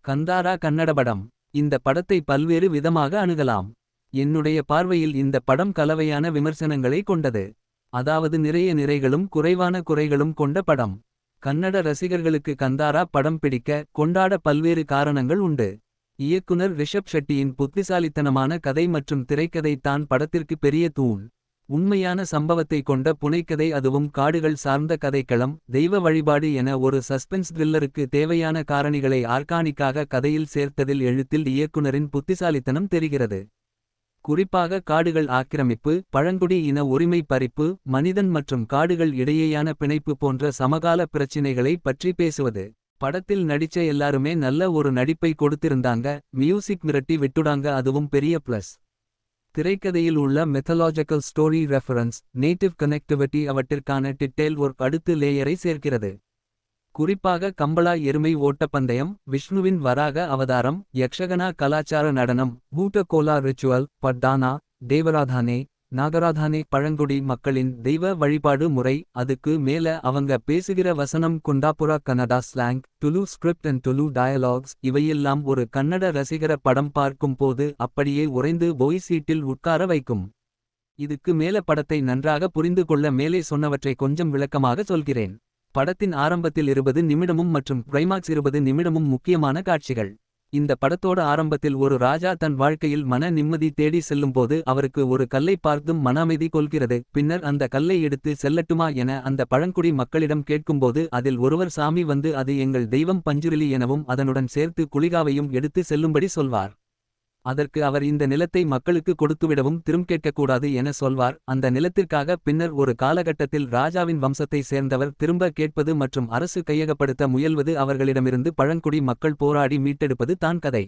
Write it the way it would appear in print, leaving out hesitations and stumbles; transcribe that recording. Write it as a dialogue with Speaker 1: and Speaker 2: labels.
Speaker 1: கந்தாரா கன்னட படம். இந்த படத்தை பல்வேறு விதமாக அணுகலாம். என்னுடைய பார்வையில் இந்த படம் கலவையான விமர்சனங்களை கொண்டது. அதாவது நிறைய நிறைகளும் குறைவான குறைகளும் கொண்ட படம். கன்னட ரசிகர்களுக்கு கந்தாரா படம் பிடிக்க கொண்டாட பல்வேறு காரணங்கள் உண்டு. இயக்குனர் ரிஷப் ஷெட்டியின் புத்திசாலித்தனமான கதை மற்றும் திரைக்கதை தான் படத்திற்கு பெரிய தூண். உண்மையான சம்பவத்தை கொண்ட புனைக்கதை, அதுவும் காடுகள் சார்ந்த கதைக்களம். தெய்வ வழிபாடு என ஒரு சஸ்பென்ஸ் த்ரில்லருக்கு தேவையான காரணிகளை ஆர்கானிக்காக கதையில் சேர்த்ததில் எழுத்தில் இயக்குனரின் புத்திசாலித்தனம் தெரிகிறது. குறிப்பாக காடுகள் ஆக்கிரமிப்பு, பழங்குடி இன உரிமை பறிப்பு, மனிதன் மற்றும் காடுகள் இடையேயான பிணைப்பு போன்ற சமகால பிரச்சினைகளை பற்றி பேசுவது. படத்தில் நடிச்ச எல்லாருமே நல்ல ஒரு நடிப்பை கொடுத்திருந்தாங்க. மியூசிக் மிரட்டி விட்டுடாங்க, அதுவும் பெரிய பிளஸ். திரைக்கதையில் உள்ள methodological story reference, native connectivity அவற்றிற்கான டிட்டெயில் ஒர்க் அடுத்து லேயரை சேர்க்கிறது. குறிப்பாக கம்பளா எருமை ஓட்டப்பந்தயம், விஷ்ணுவின் வராக அவதாரம், யக்ஷகனா கலாச்சார நடனம், பூட்டகோலா ரிச்சுவல், பட்டானா, தேவராதானே நாகராதானே பழங்குடி மக்களின் தெய்வ வழிபாடு முறை. அதுக்கு மேல அவங்க பேசுகிற வசனம், Kundapura Kannada slang, Tulu script and Tulu dialogues. இவையெல்லாம் ஒரு கன்னட ரசிகர படம் பார்க்கும் போது அப்படியே உறைந்து போய் சீட்டில் உட்கார வைக்கும். இதுக்கு மேல படத்தை நன்றாக புரிந்து கொள்ள மேலே சொன்னவற்றை கொஞ்சம் விளக்கமாக சொல்கிறேன். படத்தின் ஆரம்பத்தில் 20 நிமிடமும் மற்றும் கிளைமாக்ஸ் 20 நிமிடமும் முக்கியமான காட்சிகள். இந்த படத்தோட ஆரம்பத்தில் ஒரு ராஜா தன் வாழ்க்கையில் மன நிம்மதி தேடி செல்லும்போது அவருக்கு ஒரு கல்லை பார்த்தும் மன அமைதி கொள்கிறது. பின்னர் அந்த கல்லை எடுத்து செல்லட்டுமா என அந்த பழங்குடி மக்களிடம் கேட்கும்போது அதில் ஒருவர் சாமி வந்து அது எங்கள் தெய்வம் பஞ்சுரிலி எனவும் அதனுடன் சேர்த்து குளிகாவையும் எடுத்து செல்லும்படி சொல்வார். அதற்கு அவர் இந்த நிலத்தை மக்களுக்கு கொடுத்துவிடவும் திரும் கேட்கக்கூடாது என சொல்வார். அந்த நிலத்திற்காக பின்னர் ஒரு காலகட்டத்தில் ராஜாவின் வம்சத்தை சேர்ந்தவர் திரும்ப கேட்பது மற்றும் அரசு கையகப்படுத்த முயல்வது, அவர்களிடமிருந்து பழங்குடி மக்கள் போராடி மீட்டெடுப்பது தான் கதை.